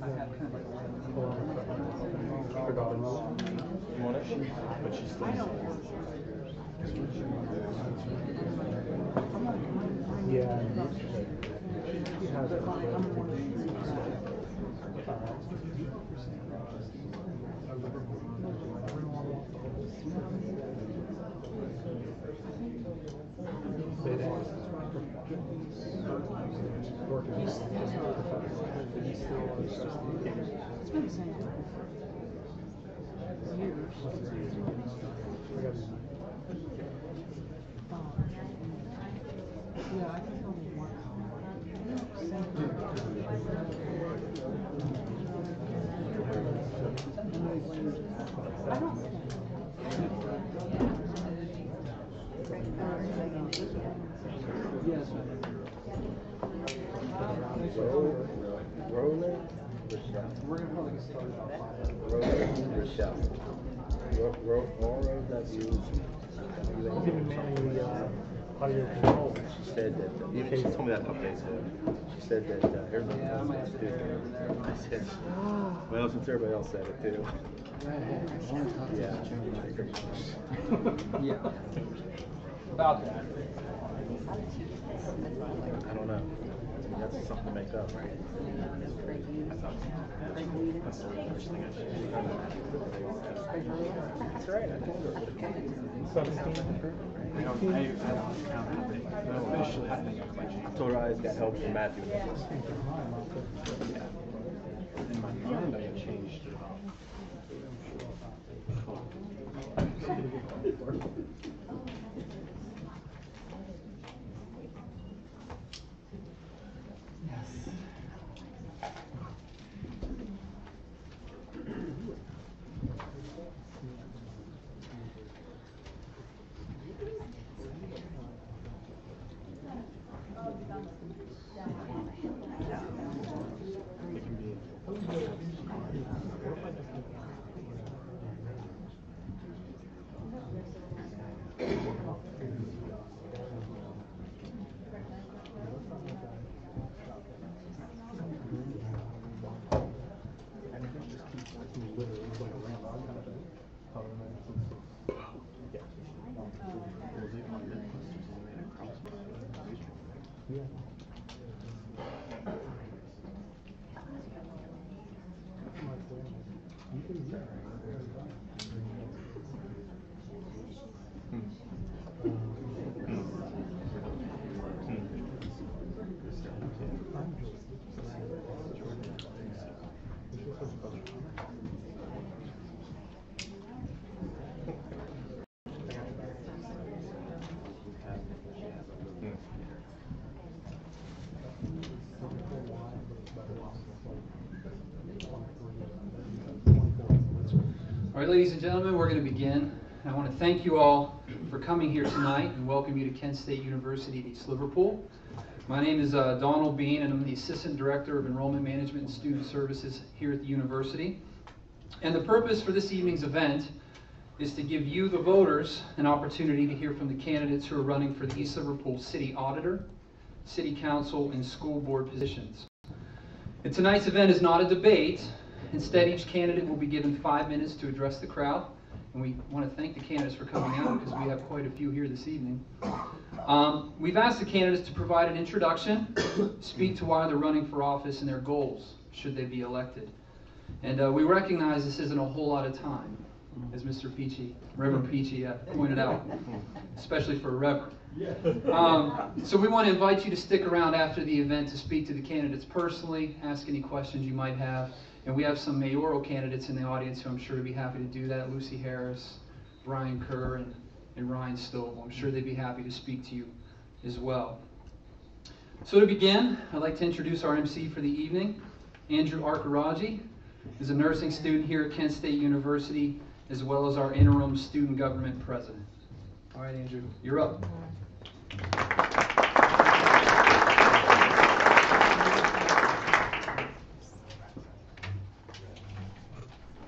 But she's still yeah. She has it. We're going to probably get started on 5. I'm giving Manny the audio control. She said that, she told me that a couple days ago. She said that everybody else said it too. I said, well, since everybody else said it too. Yeah. About that. I don't know. I mean, that's something to make up, right? That's the first thing I should do. That's right, I told her. 17. I told her I got help from Matthew. In my mind, I had changed it about. All right, ladies and gentlemen, we're going to begin. I want to thank you all for coming here tonight and welcome you to Kent State University at East Liverpool. My name is Donald Bean, and I'm the Assistant Director of Enrollment Management and Student Services here at the university. And the purpose for this evening's event is to give you, the voters, an opportunity to hear from the candidates who are running for the East Liverpool City Auditor, City Council, and School Board positions. And tonight's event is not a debate. Instead, each candidate will be given 5 minutes to address the crowd. And we want to thank the candidates for coming out because we have quite a few here this evening. We've asked the candidates to provide an introduction, speak to why they're running for office and their goals, should they be elected. And we recognize this isn't a whole lot of time, as Mr. Peachy, Reverend Peachy pointed out, especially for a reverend. So we want to invite you to stick around after the event to speak to the candidates personally, ask any questions you might have. And we have some mayoral candidates in the audience who I'm sure would be happy to do that. Lucy Harris, Brian Kerr, and Ryan Stovall. I'm sure they'd be happy to speak to you as well. So to begin, I'd like to introduce our MC for the evening. Andrew Arkaraji is a nursing student here at Kent State University, as well as our interim student government president. All right, Andrew, you're up.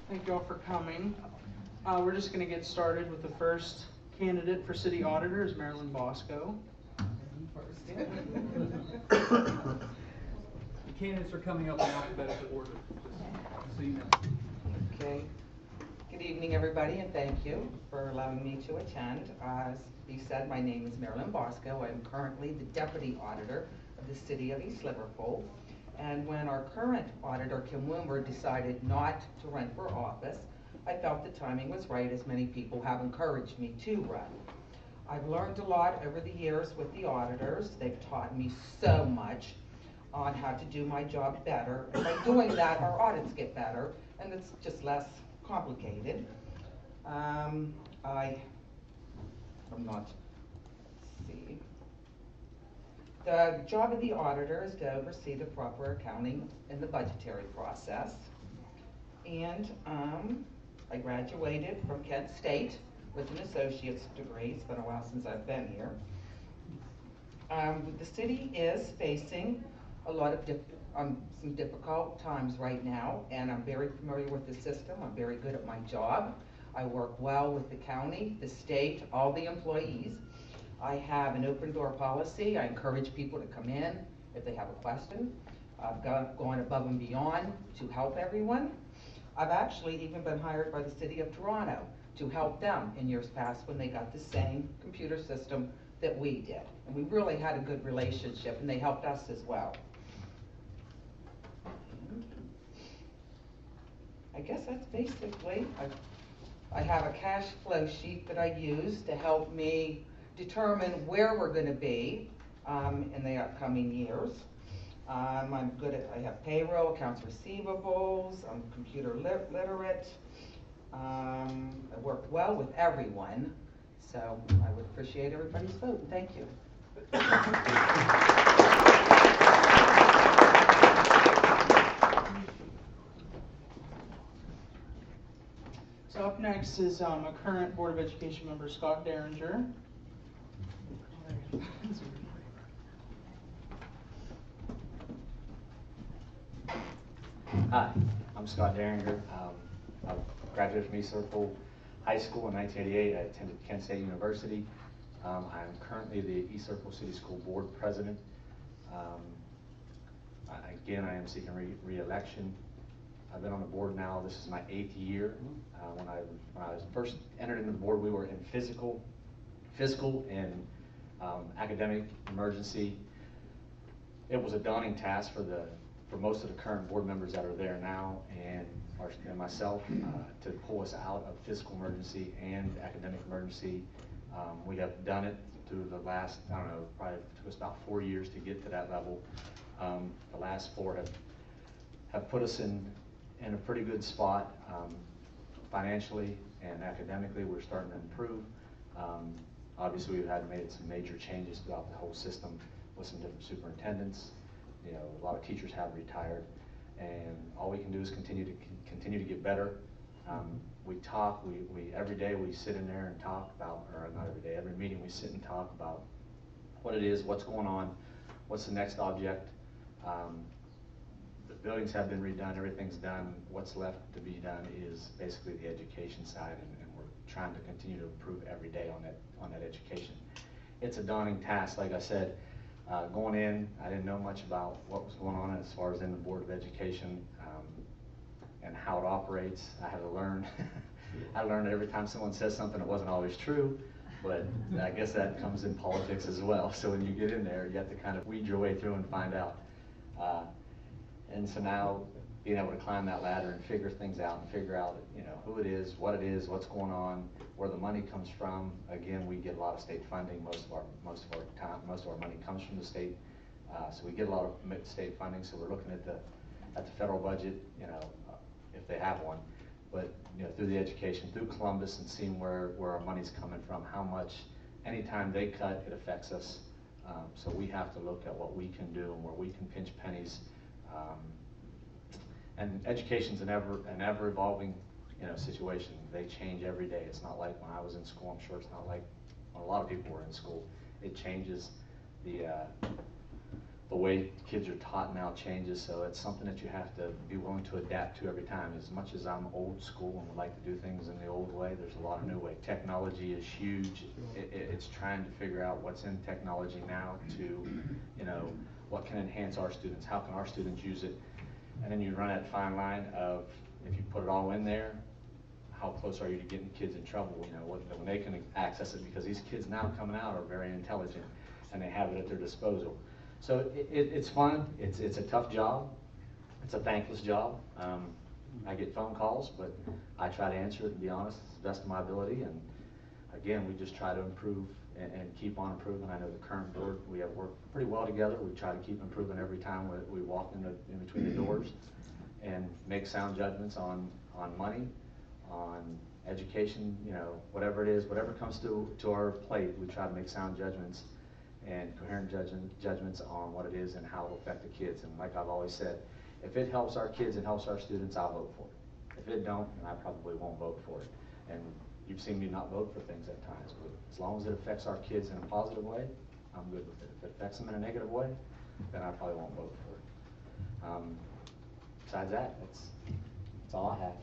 Thank you all for coming. We're just going to get started with the first candidate for City Auditor is Marilyn Bosco. The candidates are coming up in alphabetical order. evening, everybody, and thank you for allowing me to attend. As he said, my name is Marilyn Bosco. I'm currently the Deputy Auditor of the City of East Liverpool. And when our current auditor, Kim Woomer, decided not to run for office, I felt the timing was right, as many people have encouraged me to run. I've learned a lot over the years with the auditors. They've taught me so much on how to do my job better. And by doing that, our audits get better, and it's just less complicated. I'm not, let's see. The job of the auditor is to oversee the proper accounting and the budgetary process. And I graduated from Kent State with an associate's degree. It's been a while since I've been here. The city is facing a lot of some difficult times right now, and I'm very familiar with the system. I'm very good at my job. I work well with the county, the state, all the employees. I have an open door policy. I encourage people to come in if they have a question. I've gone above and beyond to help everyone. I've actually even been hired by the City of Toronto to help them in years past when they got the same computer system that we did. And we really had a good relationship, and they helped us as well. I guess that's basically, I have a cash flow sheet that I use to help me determine where we're going to be in the upcoming years. I'm good at, I have payroll, accounts receivables, I'm computer literate. I work well with everyone, so I would appreciate everybody's vote. Thank you. So up next is a current Board of Education member, Scott Derringer. Hi, I'm Scott Derringer. I graduated from East Liverpool High School in 1988. I attended Kent State University. I'm currently the East Liverpool City School Board President. Again, I am seeking re-election. I've been on the board now, this is my 8th year. When I was first entered into the board, we were in fiscal and academic emergency. It was a daunting task for most of the current board members that are there now and myself to pull us out of fiscal emergency and academic emergency. We have done it through the last, I don't know, probably took us about 4 years to get to that level. The last 4 have put us in a pretty good spot financially and academically. We're starting to improve. Obviously, we've had made some major changes throughout the whole system with some different superintendents. You know, a lot of teachers have retired, and all we can do is continue to get better. We talk. We every day we sit in there and talk about, or not every day, every meeting we sit and talk about what it is, what's going on, what's the next object. The buildings have been redone, everything's done. What's left to be done is basically the education side, and we're trying to continue to improve every day on that education. It's a daunting task, like I said. Going in, I didn't know much about what was going on as far as in the Board of Education and how it operates. I had to learn. I learned that every time someone says something, it wasn't always true, but I guess that comes in politics as well. So when you get in there, you have to kind of weed your way through and find out. And so now, being able to climb that ladder and figure things out and figure out, you know, who it is, what's going on, where the money comes from. Again, we get a lot of state funding. Most of our money comes from the state, so we get a lot of state funding. So we're looking at the federal budget, you know, if they have one, but you know, through the education, through Columbus, and seeing where our money's coming from, how much. Anytime they cut, it affects us. So we have to look at what we can do and where we can pinch pennies. And education's an ever evolving, you know, situation. They change every day. It's not like when I was in school. I'm sure it's not like when a lot of people were in school. It changes. The way kids are taught now changes, so it's something that you have to be willing to adapt to every time. As much as I'm old school and would like to do things in the old way, there's a lot of new way. Technology is huge. It's trying to figure out what's in technology now to, you know, what can enhance our students, how can our students use it, and then you run that fine line of, if you put it all in there, how close are you to getting kids in trouble, you know, when they can access it, because these kids now coming out are very intelligent and they have it at their disposal. So it's fun, it's a tough job, it's a thankless job. I get phone calls, but I try to answer it and be honest to the best of my ability, and again, we just try to improve and keep on improving. I know the current board, we have worked pretty well together. We try to keep improving every time we walk in between the doors and make sound judgments on money, on education, you know, whatever it is, whatever comes to our plate, we try to make sound judgments and coherent judgments on what it is and how it will affect the kids. And like I've always said, if it helps our kids and helps our students, I'll vote for it. If it don't, then I probably won't vote for it. And you've seen me not vote for things at times, but as long as it affects our kids in a positive way, I'm good with it. If it affects them in a negative way, then I probably won't vote for it. Besides that, that's all I have.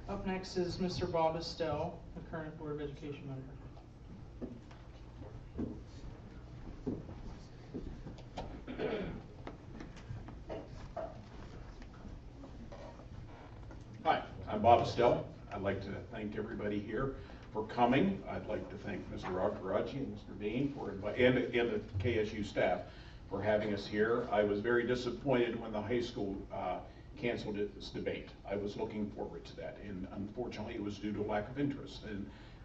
Up next is Mr. Bob Estelle, the current Board of Education member. Hi, I'm Bob Estelle. I'd like to thank everybody here for coming. I'd like to thank Mr. Akarachi and Mr. Bean and the KSU staff for having us here. I was very disappointed when the high school canceled this debate. I was looking forward to that, and unfortunately it was due to lack of interest,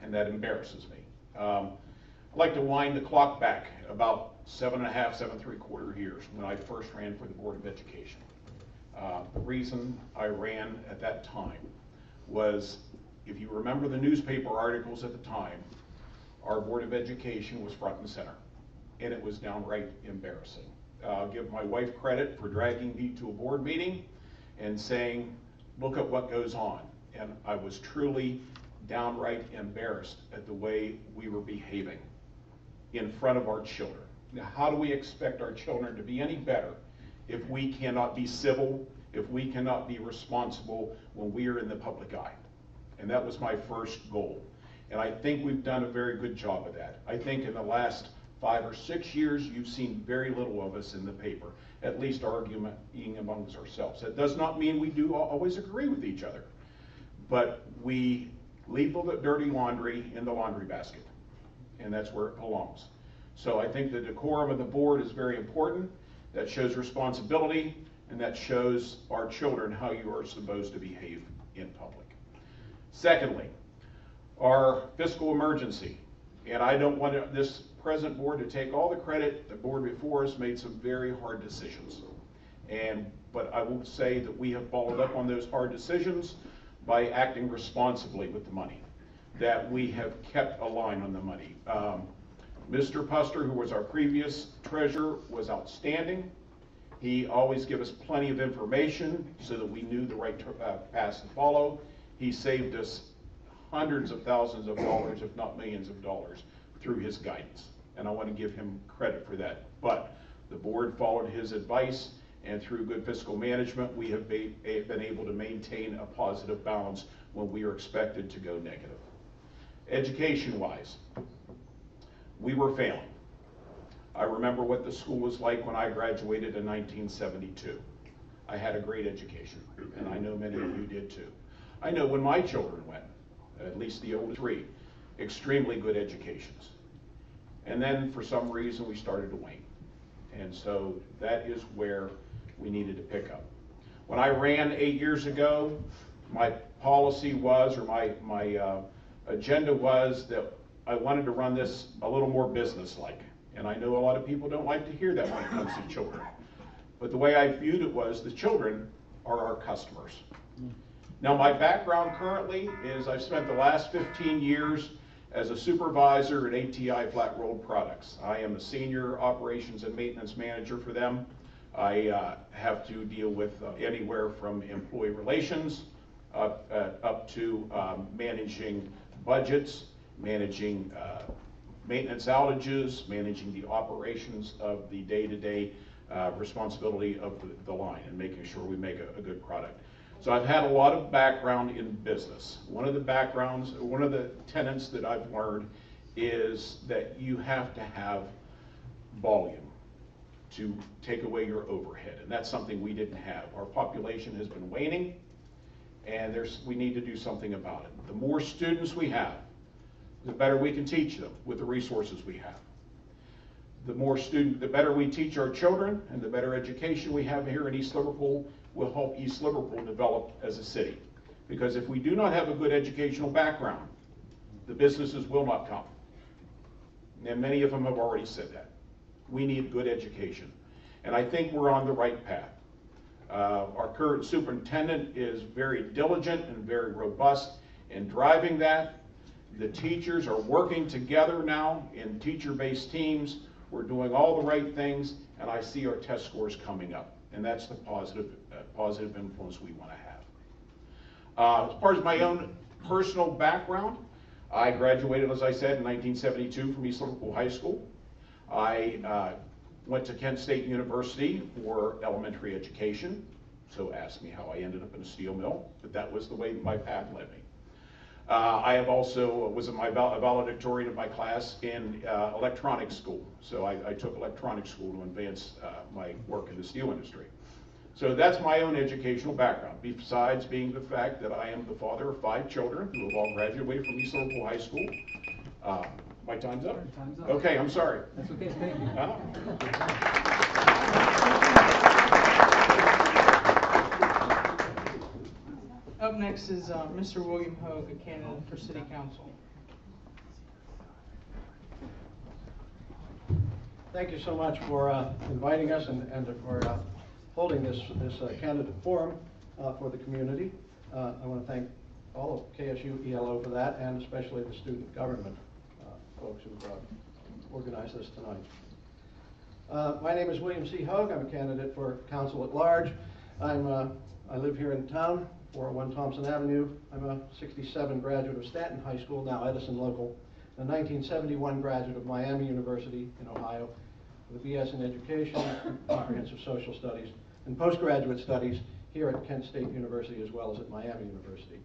and that embarrasses me. I'd like to wind the clock back about 7.5, 7.75 years when I first ran for the Board of Education. The reason I ran at that time was, if you remember the newspaper articles at the time, our Board of Education was front and center, and it was downright embarrassing. I'll give my wife credit for dragging me to a board meeting and saying, look at what goes on. And I was truly downright embarrassed at the way we were behaving in front of our children. Now, how do we expect our children to be any better if we cannot be civil, if we cannot be responsible when we are in the public eye? And that was my first goal. And I think we've done a very good job of that. I think in the last 5 or 6 years, you've seen very little of us in the paper, at least arguing amongst ourselves. That does not mean we do always agree with each other, but we leave the dirty laundry in the laundry basket, and that's where it belongs. So I think the decorum of the board is very important. That shows responsibility, and that shows our children how you are supposed to behave in public. Secondly, our fiscal emergency. And I don't want this present board to take all the credit. The board before us made some very hard decisions. But I will say that we have followed up on those hard decisions by acting responsibly with the money, that we have kept a line on the money. Mr. Puster, who was our previous treasurer, was outstanding. He always gave us plenty of information so that we knew the right path to follow. He saved us hundreds of thousands of dollars, if not millions of dollars, through his guidance. And I want to give him credit for that. But the board followed his advice, and through good fiscal management, we have been able to maintain a positive balance when we are expected to go negative. Education-wise, we were failing. I remember what the school was like when I graduated in 1972. I had a great education, and I know many of you did too. I know when my children went, at least the older 3, extremely good educations. And then for some reason we started to wane. And so that is where we needed to pick up. When I ran 8 years ago, my policy was, or my agenda was, that I wanted to run this a little more business-like. And I know a lot of people don't like to hear that when it comes to children. But the way I viewed it was, the children are our customers. Now, my background currently is I've spent the last 15 years as a supervisor at ATI Flat Rolled Products. I am a senior operations and maintenance manager for them. I have to deal with anywhere from employee relations up to managing budgets, managing maintenance outages, managing the operations of the day-to-day responsibility of the line and making sure we make a good product. So I've had a lot of background in business. One of the tenets that I've learned is that you have to have volume. to take away your overhead, and that's something we didn't have. Our population has been waning, and we need to do something about it. The more students we have, the better we can teach them with the resources we have. The better we teach our children, and the better education we have here in East Liverpool will help East Liverpool develop as a city. Because if we do not have a good educational background, the businesses will not come. And many of them have already said that. We need good education. And I think we're on the right path. Our current superintendent is very diligent and very robust in driving that. The teachers are working together now in teacher-based teams. We're doing all the right things, and I see our test scores coming up. And that's the positive influence we want to have. As far as my own personal background, I graduated, as I said, in 1972 from East Liverpool High School. I went to Kent State University for elementary education. So ask me how I ended up in a steel mill, but that was the way my path led me. I have also was in my valedictorian of my class in electronics school. So I took electronics school to advance my work in the steel industry. So that's my own educational background, besides being the fact that I am the father of 5 children who have all graduated from East Liverpool High School. My time's up? Time's up. Okay, I'm sorry. That's okay, thank you. Up next is Mr. William Hogue, a candidate for City Council. Thank you so much for inviting us and for holding this candidate forum for the community. I want to thank all of KSU ELO for that, and especially the student government folks who organized this tonight. My name is William C. Hogue. I'm a candidate for council at large. I live here in town, 401 Thompson Avenue. I'm a '67 graduate of Stanton High School, now Edison local, a 1971 graduate of Miami University in Ohio, with a BS in Education, Comprehensive Social Studies, and postgraduate studies here at Kent State University as well as at Miami University.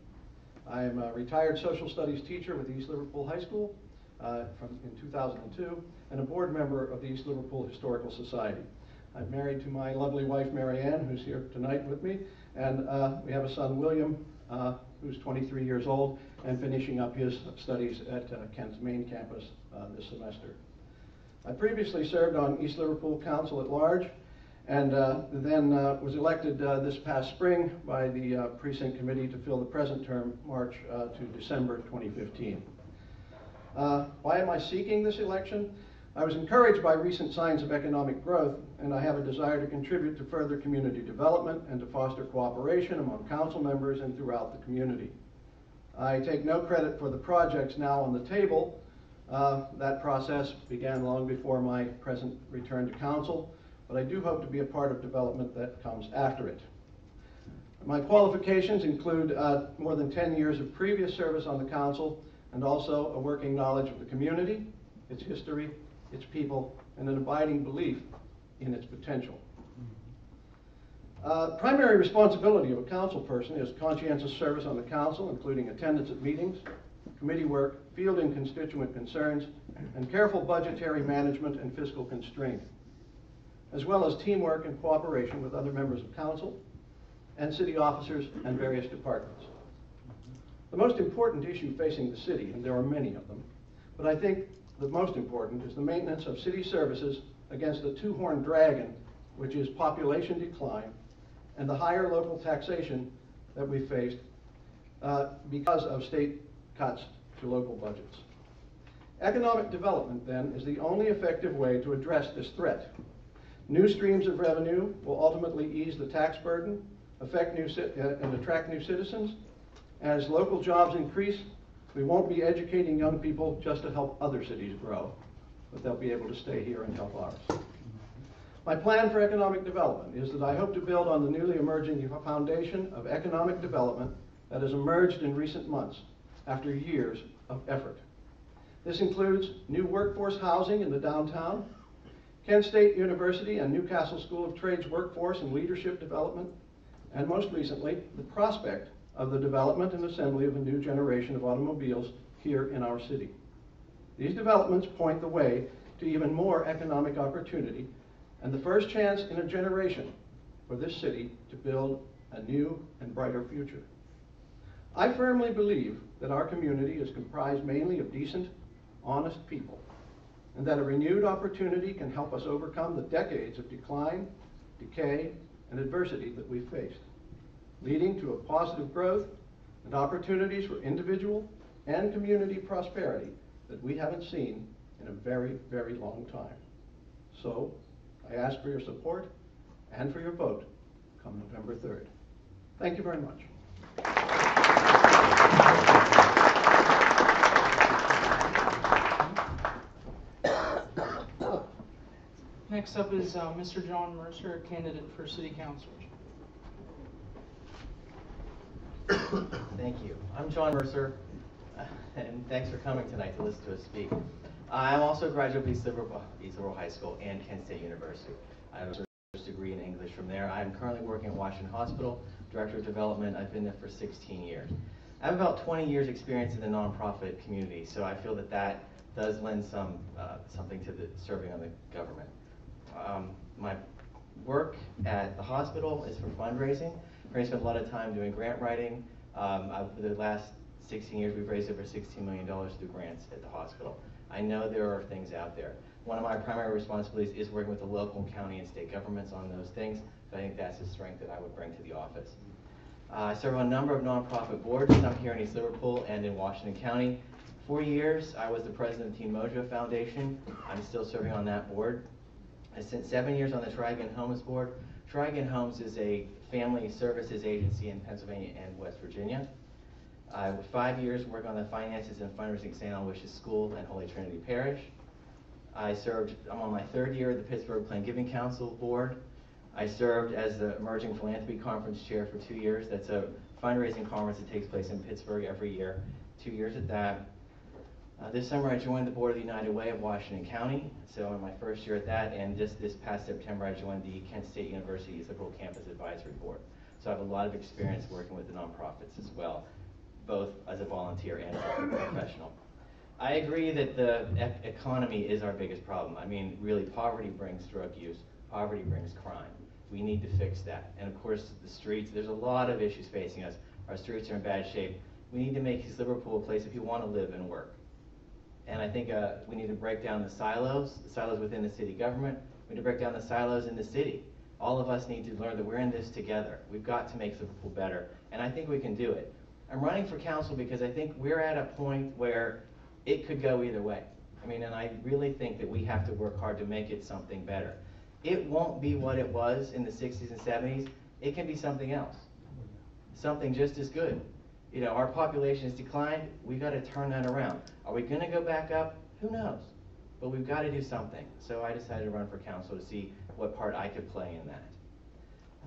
I am a retired social studies teacher with East Liverpool High School in 2002, and a board member of the East Liverpool Historical Society. I'm married to my lovely wife, Mary Ann, who's here tonight with me, and we have a son, William, who's 23 years old and finishing up his studies at Kent's main campus this semester. I previously served on East Liverpool Council at large, and then was elected this past spring by the precinct committee to fill the present term, March to December 2015. Why am I seeking this election? I was encouraged by recent signs of economic growth, and I have a desire to contribute to further community development and to foster cooperation among council members and throughout the community. I take no credit for the projects now on the table. That process began long before my present return to council, but I do hope to be a part of development that comes after it. My qualifications include more than 10 years of previous service on the council, and also a working knowledge of the community, its history, its people, and an abiding belief in its potential. Primary responsibility of a council person is conscientious service on the council, including attendance at meetings, committee work, fielding constituent concerns, and careful budgetary management and fiscal constraint, as well as teamwork and cooperation with other members of council and city officers and various departments. The most important issue facing the city, and there are many of them, but I think the most important is the maintenance of city services against the two-horned dragon, which is population decline and the higher local taxation that we faced because of state cuts to local budgets. Economic development, then, is the only effective way to address this threat. New streams of revenue will ultimately ease the tax burden, and attract new citizens. As local jobs increase, we won't be educating young people just to help other cities grow, but they'll be able to stay here and help ours. My plan for economic development is that I hope to build on the newly emerging foundation of economic development that has emerged in recent months after years of effort. This includes new workforce housing in the downtown, Kent State University and Newcastle School of Trades workforce and leadership development, and most recently, the prospect of the development and assembly of a new generation of automobiles here in our city. These developments point the way to even more economic opportunity and the first chance in a generation for this city to build a new and brighter future. I firmly believe that our community is comprised mainly of decent, honest people, and that a renewed opportunity can help us overcome the decades of decline, decay, and adversity that we've faced, leading to a positive growth and opportunities for individual and community prosperity that we haven't seen in a very, very long time. So, I ask for your support and for your vote come November 3rd. Thank you very much. Next up is Mr. John Mercer, a candidate for City Council. Thank you. I'm John Mercer, and thanks for coming tonight to listen to us speak. I'm also a graduate of East Liverpool High School and Kent State University. I have a first degree in English from there. I'm currently working at Washington Hospital, Director of Development. I've been there for 16 years. I have about 20 years experience in the nonprofit community, so I feel that that does lend something to the serving on the government. My work at the hospital is for fundraising. I spent a lot of time doing grant writing. For the last 16 years, we've raised over $16 million through grants at the hospital. I know there are things out there. One of my primary responsibilities is working with the local, county, and state governments on those things. So I think that's the strength that I would bring to the office. I serve on a number of nonprofit boards, some here in East Liverpool and in Washington County. 4 years, I was the president of the Teen Mojo Foundation. I'm still serving on that board. I spent 7 years on the Try Again Homes board. Try Again Homes is a family services agency in Pennsylvania and West Virginia. I was 5 years working on the finances and fundraising at St. Aloysius School and Holy Trinity Parish. I'm on my 3rd year of the Pittsburgh Plain Giving Council board. I served as the Emerging Philanthropy Conference chair for 2 years. That's a fundraising conference that takes place in Pittsburgh every year. 2 years at that. This summer I joined the board of the United Way of Washington County, so in my first year at that, and just this past September I joined the Kent State University East Liverpool Campus Advisory Board. So I have a lot of experience working with the nonprofits as well, both as a volunteer and as a professional. I agree that the economy is our biggest problem. I mean, really, poverty brings drug use, poverty brings crime. We need to fix that. And of course, the streets, there's a lot of issues facing us. Our streets are in bad shape. We need to make East Liverpool a place if you want to live and work. And I think we need to break down the silos within the city government. We need to break down the silos in the city. All of us need to learn that we're in this together. We've got to make Liverpool better, and I think we can do it. I'm running for council because I think we're at a point where it could go either way. I mean, and I really think that we have to work hard to make it something better. It won't be what it was in the 60s and 70s. It can be something else, something just as good. You know, our population has declined. We've got to turn that around. Are we going to go back up? Who knows? But we've got to do something. So I decided to run for council to see what part I could play in that.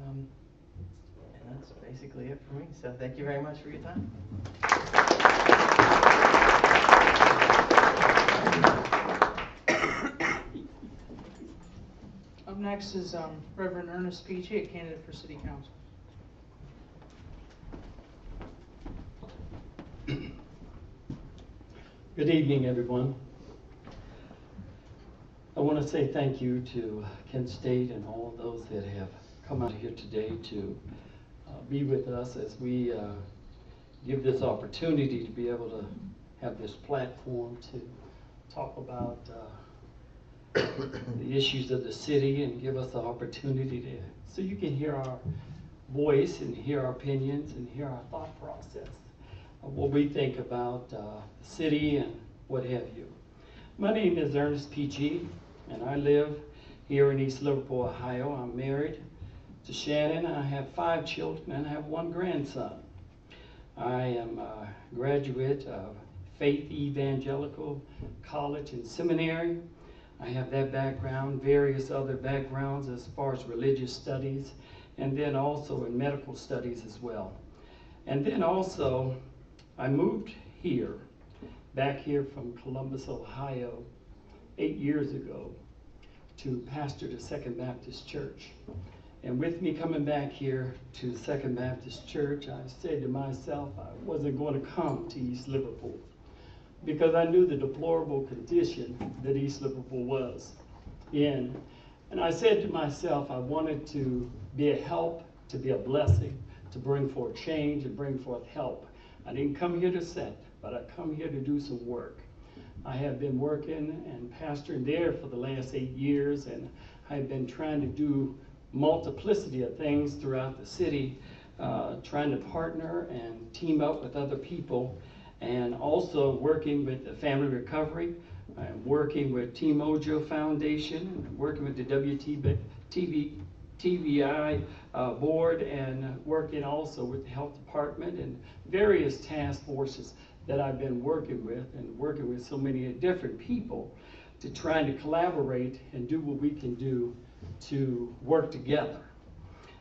And that's basically it for me. So thank you very much for your time. Up next is Reverend Ernest Peachy, a candidate for City Council. Good evening, everyone. I want to say thank you to Kent State and all those that have come out here today to be with us as we give this opportunity to be able to have this platform to talk about the issues of the city and give us the opportunity to, so you can hear our voice and hear our opinions and hear our thought process of what we think about the city and what have you. My name is Ernest Peachy, and I live here in East Liverpool, Ohio. I'm married to Shannon. I have 5 children and I have 1 grandson. I am a graduate of Faith Evangelical College and Seminary. I have that background, various other backgrounds as far as religious studies, and then also in medical studies as well. And then also, I moved here, back here from Columbus, Ohio, 8 years ago to pastor the Second Baptist Church. And with me coming back here to the Second Baptist Church, I said to myself I wasn't going to come to East Liverpool because I knew the deplorable condition that East Liverpool was in. And I said to myself, I wanted to be a help, to be a blessing, to bring forth change and bring forth help. I didn't come here to sit, but I come here to do some work. I have been working and pastoring there for the last 8 years, and I've been trying to do multiplicity of things throughout the city, trying to partner and team up with other people, and also working with the Family Recovery. I'm working with Team Mojo Foundation, working with the TVI board, and working also with the health department and various task forces that I've been working with, and working with so many different people to try to collaborate and do what we can do to work together.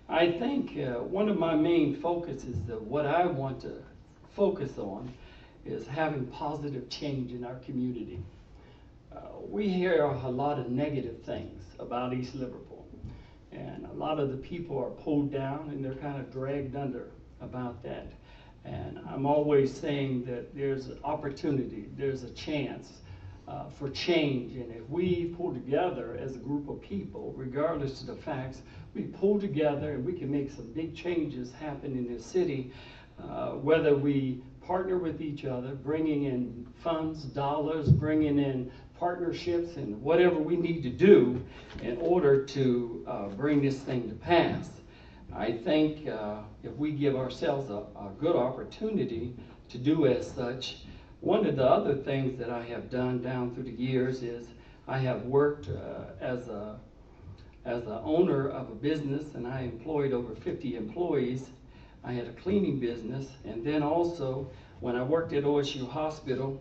I think one of my main focuses, what I want to focus on, is having positive change in our community. We hear a lot of negative things about East Liverpool, and a lot of the people are pulled down and they're kind of dragged under about that. And I'm always saying that there's an opportunity, there's a chance for change, and if we pull together as a group of people, regardless of the facts, we pull together and we can make some big changes happen in this city, whether we partner with each other, bringing in funds, dollars, bringing in partnerships, and whatever we need to do in order to bring this thing to pass. I think if we give ourselves a good opportunity to do as such. One of the other things that I have done down through the years is I have worked as an owner of a business, and I employed over 50 employees. I had a cleaning business, and then also when I worked at OSU Hospital,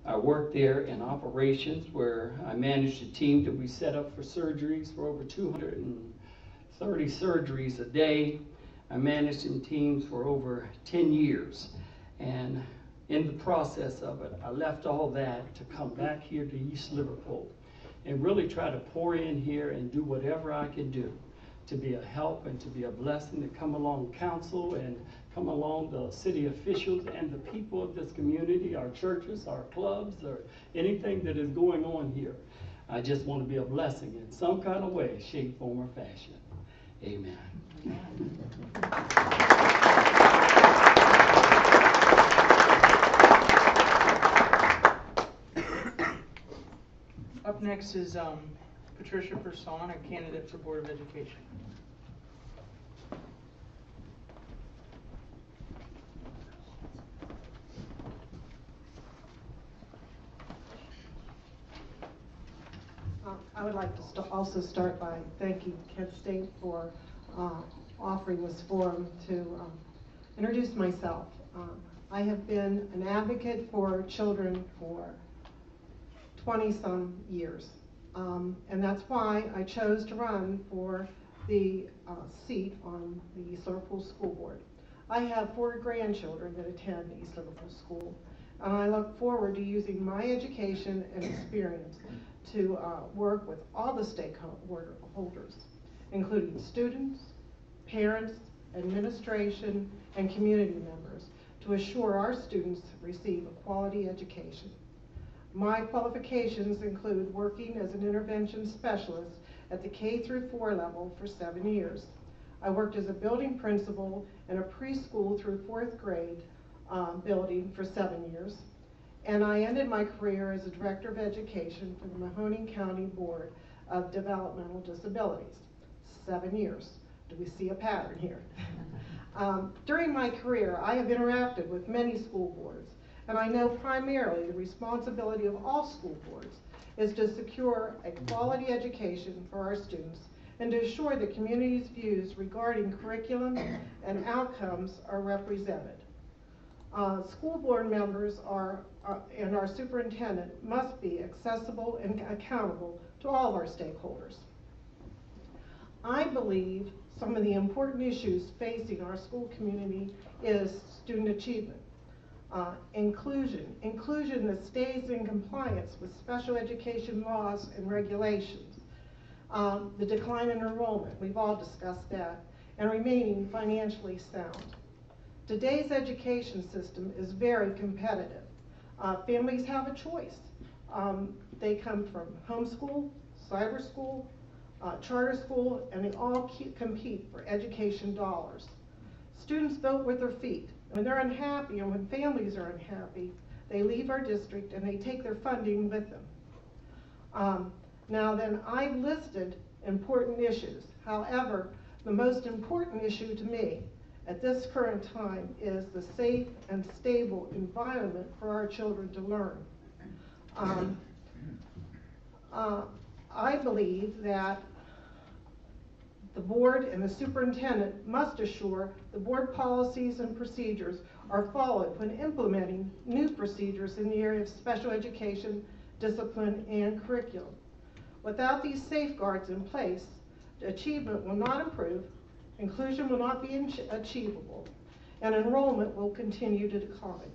I worked there in operations where I managed a team that we set up for surgeries for over 230 surgeries a day. I managed some teams for over 10 years. And in the process of it, I left all that to come back here to East Liverpool and really try to pour in here and do whatever I can do to be a help and to be a blessing, to come along council and come along the city officials and the people of this community, our churches, our clubs, or anything that is going on here. I just want to be a blessing in some kind of way, shape, form, or fashion. Amen. Up next is Patricia Person, a candidate for Board of Education. I would like to also start by thanking Kent State for offering this forum to introduce myself. I have been an advocate for children for 20-some years, and that's why I chose to run for the seat on the East Liverpool School Board. I have 4 grandchildren that attend East Liverpool School, and I look forward to using my education and experience to work with all the stakeholders, including students, parents, administration, and community members, to assure our students receive a quality education. My qualifications include working as an intervention specialist at the K-4 level for 7 years. I worked as a building principal in a preschool through 4th grade building for 7 years. And I ended my career as a director of education for the Mahoning County Board of Developmental Disabilities. 7 years. Do we see a pattern here? During my career, I have interacted with many school boards, and I know primarily the responsibility of all school boards is to secure a quality education for our students and to assure the community's views regarding curriculum and outcomes are represented. School board members and our superintendent must be accessible and accountable to all of our stakeholders. I believe some of the important issues facing our school community is student achievement, inclusion that stays in compliance with special education laws and regulations, the decline in enrollment, we've all discussed that, and remaining financially sound. Today's education system is very competitive. Families have a choice. They come from homeschool, cyber school, charter school, and they all compete for education dollars. Students vote with their feet. When they're unhappy and when families are unhappy, they leave our district and they take their funding with them. Now then, I've listed important issues. However, the most important issue to me at this current time is the safe and stable environment for our children to learn. I believe that the board and the superintendent must assure the board policies and procedures are followed when implementing new procedures in the area of special education, discipline, and curriculum. Without these safeguards in place, achievement will not improve, inclusion will not be achievable, and enrollment will continue to decline.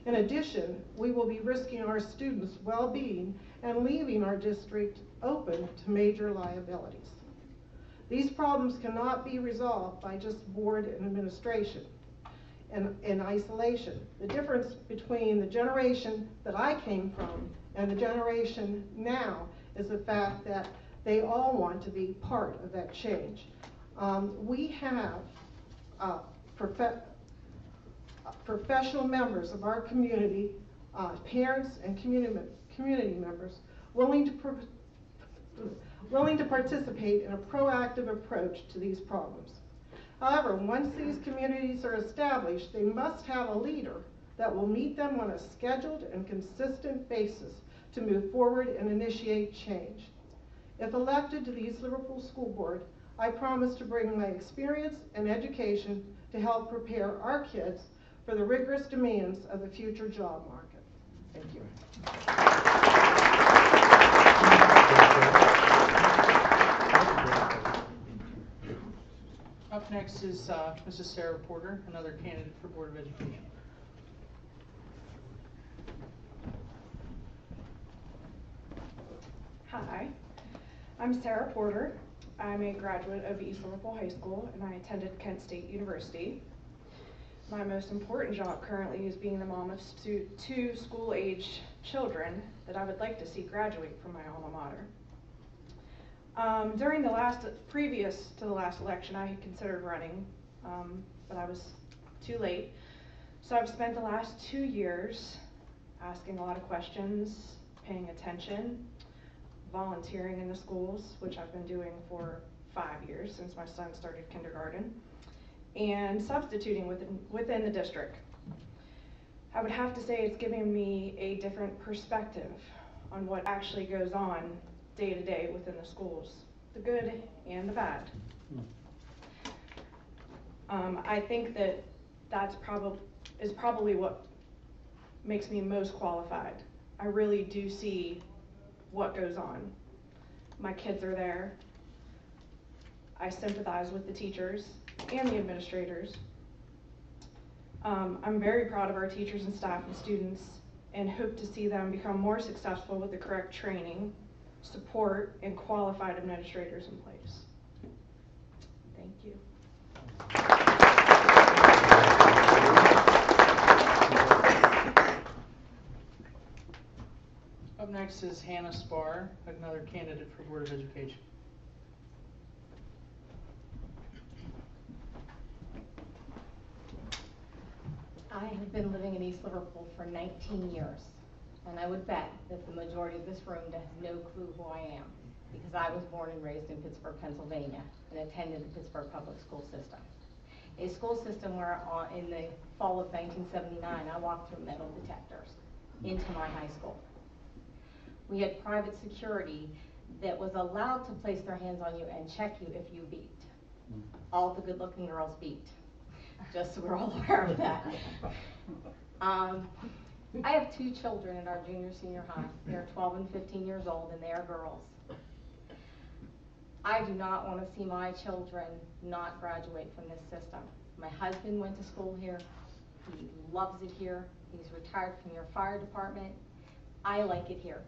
In addition, we will be risking our students' well-being and leaving our district open to major liabilities. These problems cannot be resolved by just board and administration and in isolation. The difference between the generation that I came from and the generation now is the fact that they all want to be part of that change. We have professional members of our community, parents and community members, willing to participate in a proactive approach to these problems. However, once these communities are established, they must have a leader that will meet them on a scheduled and consistent basis to move forward and initiate change. If elected to the East Liverpool School Board, I promise to bring my experience and education to help prepare our kids for the rigorous demands of the future job market. Thank you. Up next is Mrs. Sarah Porter, another candidate for Board of Education. Hi, I'm Sarah Porter. I'm a graduate of East Liverpool High School and I attended Kent State University. My most important job currently is being the mom of two school-age children that I would like to see graduate from my alma mater. During previous to the last election, I had considered running, but I was too late. So I've spent the last 2 years asking a lot of questions, paying attention, volunteering in the schools, which I've been doing for 5 years since my son started kindergarten, and substituting within the district. I would have to say it's giving me a different perspective on what actually goes on day to day within the schools, the good and the bad. I think that is probably what makes me most qualified. I really do see what goes on. My kids are there. I sympathize with the teachers and the administrators. I'm very proud of our teachers and staff and students and hope to see them become more successful with the correct training, support, and qualified administrators in place. Thank you. Up next is Hannah Spar, another candidate for Board of Education. I have been living in East Liverpool for 19 years, and I would bet that the majority of this room has no clue who I am, because I was born and raised in Pittsburgh, Pennsylvania, and attended the Pittsburgh public school system. A school system where in the fall of 1979, I walked through metal detectors into my high school. We had private security that was allowed to place their hands on you and check you if you beeped. All the good-looking girls beeped, just so we're all aware of that. I have 2 children in our junior senior high. They're 12 and 15 years old, and they are girls. I do not want to see my children not graduate from this system. My husband went to school here. He loves it here. He's retired from your fire department. I like it here.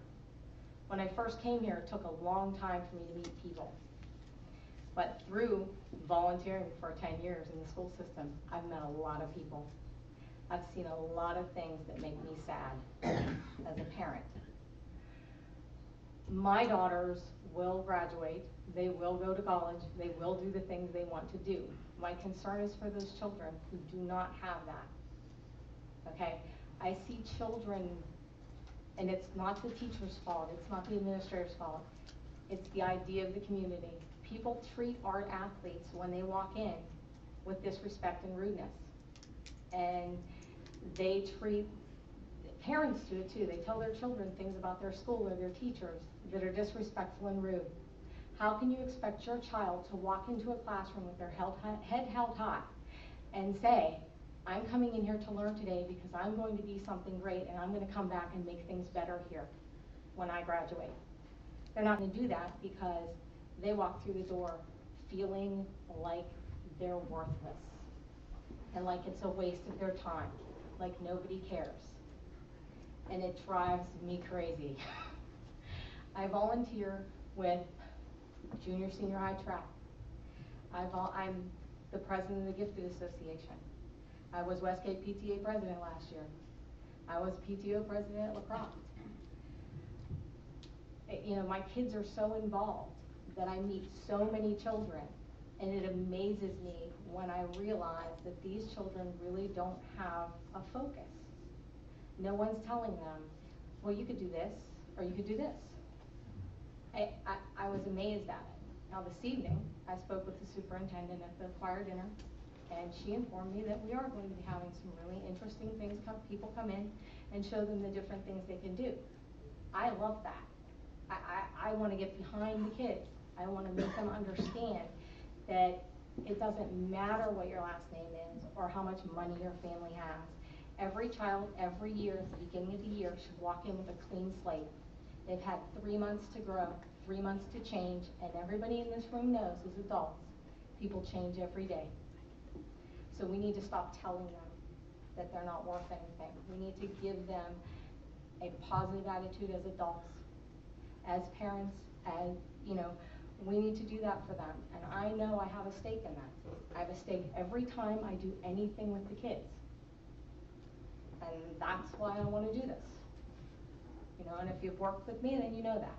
When I first came here, it took a long time for me to meet people. But through volunteering for 10 years in the school system, I've met a lot of people. I've seen a lot of things that make me sad as a parent. My daughters will graduate, they will go to college, they will do the things they want to do. My concern is for those children who do not have that. Okay? I see children, and it's not the teacher's fault, it's not the administrator's fault, it's the idea of the community. People treat our athletes when they walk in with disrespect and rudeness. And they treat, parents do it too, they tell their children things about their school or their teachers that are disrespectful and rude. How can you expect your child to walk into a classroom with their head held high and say, I'm coming in here to learn today because I'm going to be something great and I'm going to come back and make things better here when I graduate? They're not going to do that because they walk through the door feeling like they're worthless and like it's a waste of their time, like nobody cares. And it drives me crazy. I volunteer with junior, senior high track. I'm the president of the Gifted Association. I was Westgate PTA president last year. I was PTO president at lacrosse. You know, my kids are so involved that I meet so many children, and it amazes me when I realize that these children really don't have a focus. No one's telling them, well, you could do this, or you could do this. I was amazed at it. Now this evening, I spoke with the superintendent at the choir dinner, and she informed me that we are going to be having some really interesting things, people come in and show them the different things they can do. I love that. I want to get behind the kids. I want to make them understand that it doesn't matter what your last name is or how much money your family has. Every child, every year, at the beginning of the year, should walk in with a clean slate. They've had 3 months to grow, 3 months to change, and everybody in this room knows, as adults, people change every day. So we need to stop telling them that they're not worth anything. We need to give them a positive attitude as adults, as parents, as, you know, we need to do that for them. And I know I have a stake in that. I have a stake every time I do anything with the kids. And that's why I want to do this. You know, and if you've worked with me, then you know that.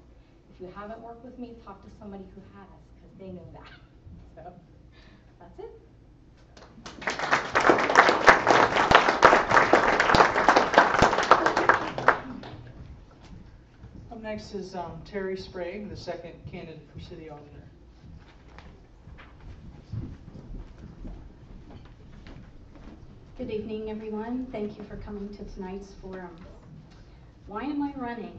If you haven't worked with me, talk to somebody who has, because they know that. So, that's it. Up next is Terry Sprague, the second candidate for city auditor. Good evening, everyone. Thank you for coming to tonight's forum. Why am I running?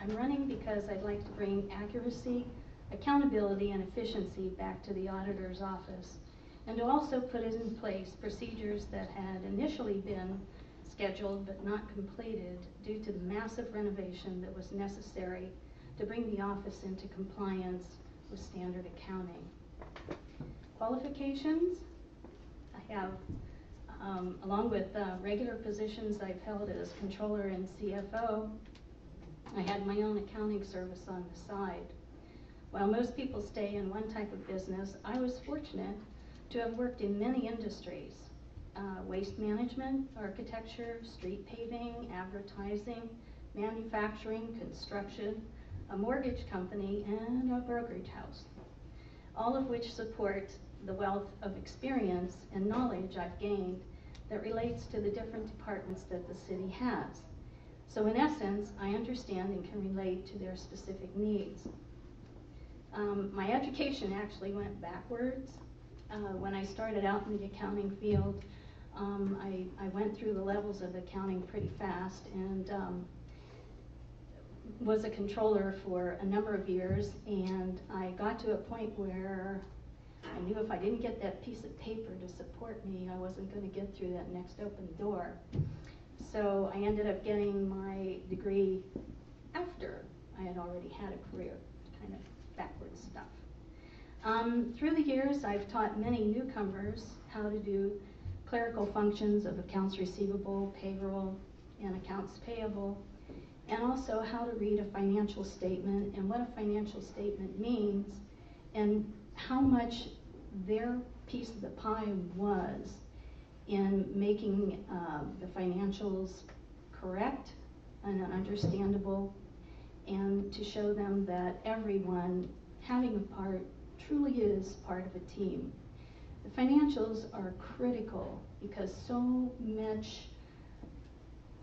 I'm running because I'd like to bring accuracy, accountability, and efficiency back to the auditor's office, and to also put in place procedures that had initially been scheduled but not completed due to the massive renovation that was necessary to bring the office into compliance with standard accounting. Qualifications, I have, along with regular positions I've held as controller and CFO, I had my own accounting service on the side. While most people stay in one type of business, I was fortunate to have worked in many industries. Waste management, architecture, street paving, advertising, manufacturing, construction, a mortgage company, and a brokerage house, all of which support the wealth of experience and knowledge I've gained that relates to the different departments that the city has. So in essence, I understand and can relate to their specific needs. My education actually went backwards. When I started out in the accounting field, I went through the levels of accounting pretty fast and was a controller for a number of years, and I got to a point where I knew if I didn't get that piece of paper to support me, I wasn't going to get through that next open door. So I ended up getting my degree after I had already had a career, kind of backwards stuff. Through the years, I've taught many newcomers how to do clerical functions of accounts receivable, payroll, and accounts payable, and also how to read a financial statement and what a financial statement means and how much their piece of the pie was in making the financials correct and understandable and to show them that everyone having a part truly is part of a team. The financials are critical because so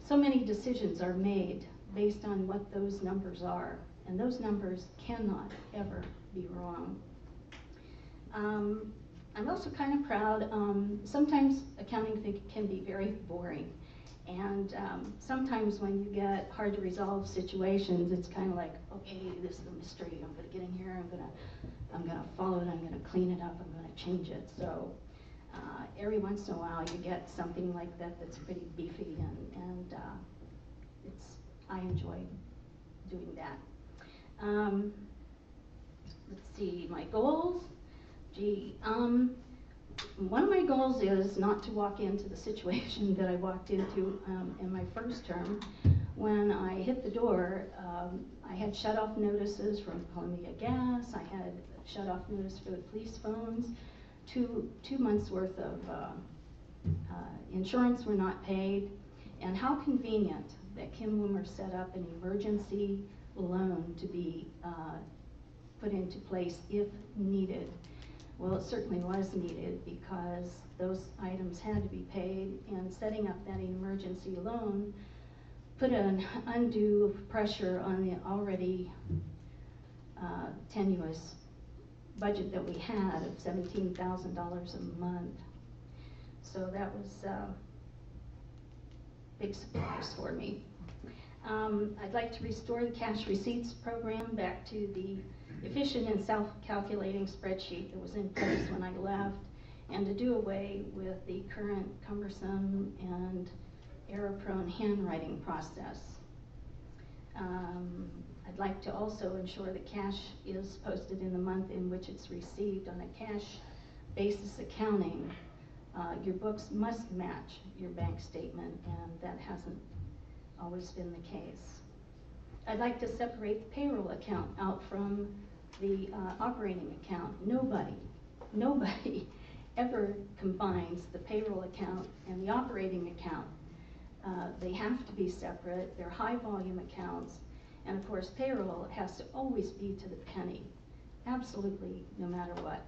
many decisions are made based on what those numbers are, and those numbers cannot ever be wrong. I'm also kind of proud. Sometimes accounting can be very boring, and sometimes when you get hard to resolve situations, it's kind of like, okay, this is a mystery. I'm going to get in here. I'm going to follow it. I'm going to clean it up. I'm going to change it. So every once in a while, you get something like that that's pretty beefy, and I enjoy doing that. Let's see, my goals. One of my goals is not to walk into the situation that I walked into in my first term. When I hit the door, I had shut-off notices from Columbia Gas. I had shut-off notice for the police phones. Two months worth of insurance were not paid. And how convenient that Kim Wimmer set up an emergency loan to be put into place if needed. Well, it certainly was needed because those items had to be paid, and setting up that emergency loan put an undue pressure on the already tenuous budget that we had of $17,000 a month. So that was a big surprise for me. I'd like to restore the cash receipts program back to the efficient and self-calculating spreadsheet that was in place when I left, and to do away with the current cumbersome and error-prone handwriting process. I'd like to also ensure that cash is posted in the month in which it's received on a cash basis accounting. Your books must match your bank statement, and that hasn't always been the case. I'd like to separate the payroll account out from the operating account. Nobody ever combines the payroll account and the operating account. They have to be separate. They're high volume accounts. And of course, payroll has to always be to the penny, absolutely no matter what.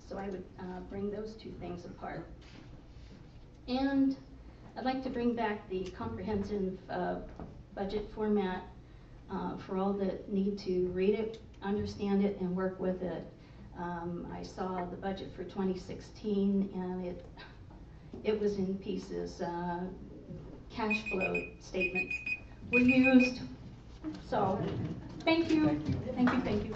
So I would bring those two things apart. And I'd like to bring back the comprehensive budget format for all that need to read it, understand it, and work with it. I saw the budget for 2016, and it was in pieces. Cash flow statements were used. So, thank you. Thank you, thank you.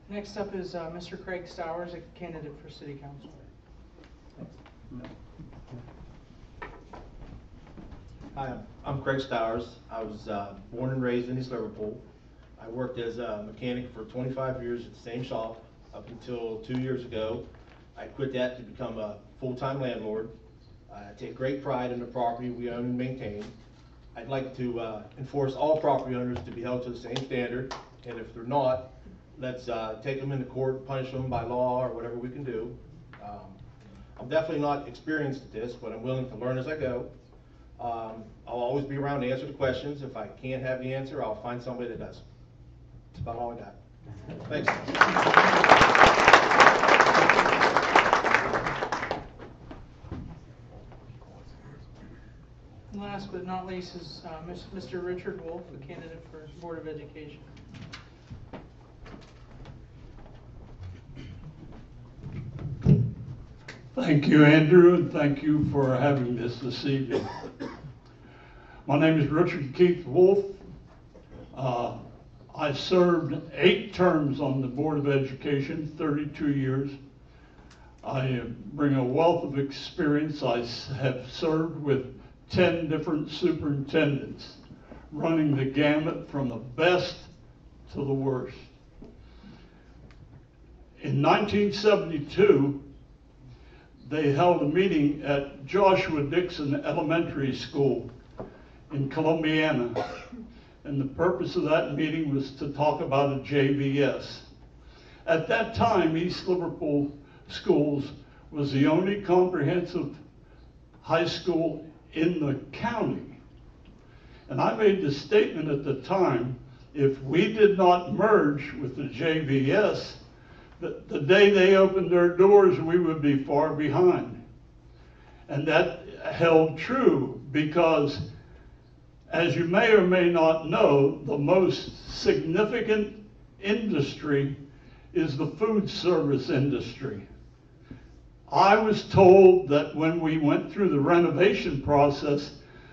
Next up is Mr. Craig Stowers, a candidate for City Council. Hi, I'm Craig Stowers. I was born and raised in East Liverpool. I worked as a mechanic for 25 years at the same shop up until 2 years ago. I quit that to become a full-time landlord. I take great pride in the property we own and maintain. I'd like to enforce all property owners to be held to the same standard, and if they're not, let's take them into court and punish them by law or whatever we can do. I'm definitely not experienced at this, but I'm willing to learn as I go. I'll always be around to answer the questions. If I can't have the answer, I'll find somebody that does. That's about all I got. Thanks. And last but not least is Mr. Richard Wolf, a candidate for Board of Education. Thank you, Andrew, and thank you for having this evening. My name is Richard Keith Wolf. I served 8 terms on the Board of Education, 32 years. I bring a wealth of experience. I have served with 10 different superintendents, running the gamut from the best to the worst. In 1972, they held a meeting at Joshua Dixon Elementary School in Columbiana. And the purpose of that meeting was to talk about a JVS. At that time, East Liverpool schools was the only comprehensive high school in the county. And I made the statement at the time, if we did not merge with the JVS, the day they opened their doors, we would be far behind. And that held true because, as you may or may not know, the most significant industry is the food service industry. I was told that when we went through the renovation process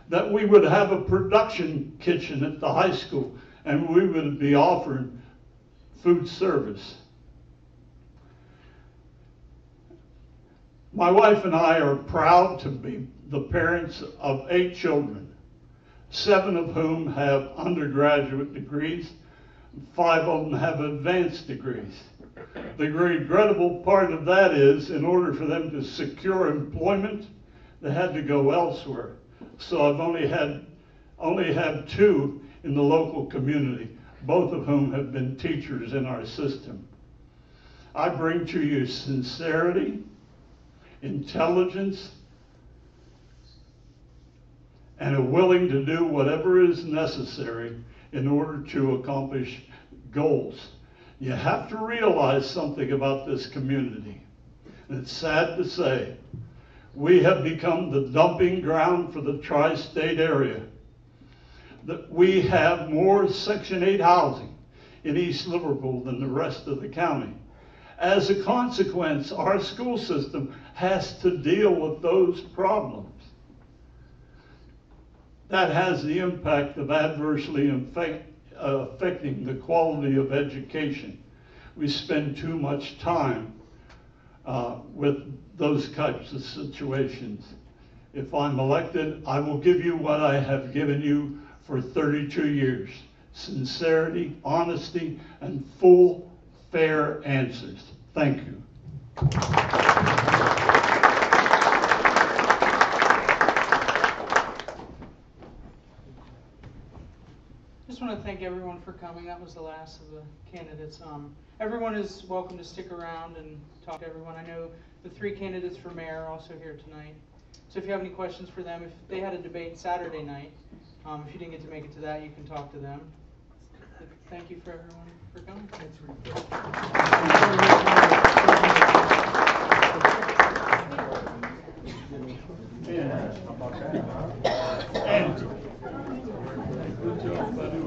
that we would have a production kitchen at the high school and we would be offering food service. My wife and I are proud to be the parents of 8 children, 7 of whom have undergraduate degrees, 5 of them have advanced degrees. The regrettable part of that is, in order for them to secure employment, they had to go elsewhere. So I've only had 2 in the local community, both of whom have been teachers in our system. I bring to you sincerity, intelligence, and a willing to do whatever is necessary in order to accomplish goals. You have to realize something about this community. And it's sad to say, we have become the dumping ground for the tri-state area. That we have more Section 8 housing in East Liverpool than the rest of the county. As a consequence, our school system has to deal with those problems. That has the impact of adversely affecting the quality of education. We spend too much time with those types of situations. If I'm elected, I will give you what I have given you for 32 years. Sincerity, honesty, and full, fair answers. Thank you. Just want to thank everyone for coming. That was the last of the candidates. Everyone is welcome to stick around and talk to everyone. I know the 3 candidates for mayor are also here tonight. So if you have any questions for them, if they had a debate Saturday night, if you didn't get to make it to that, you can talk to them. But thank you for everyone for coming. Good job, buddy.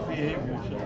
Behave yourself.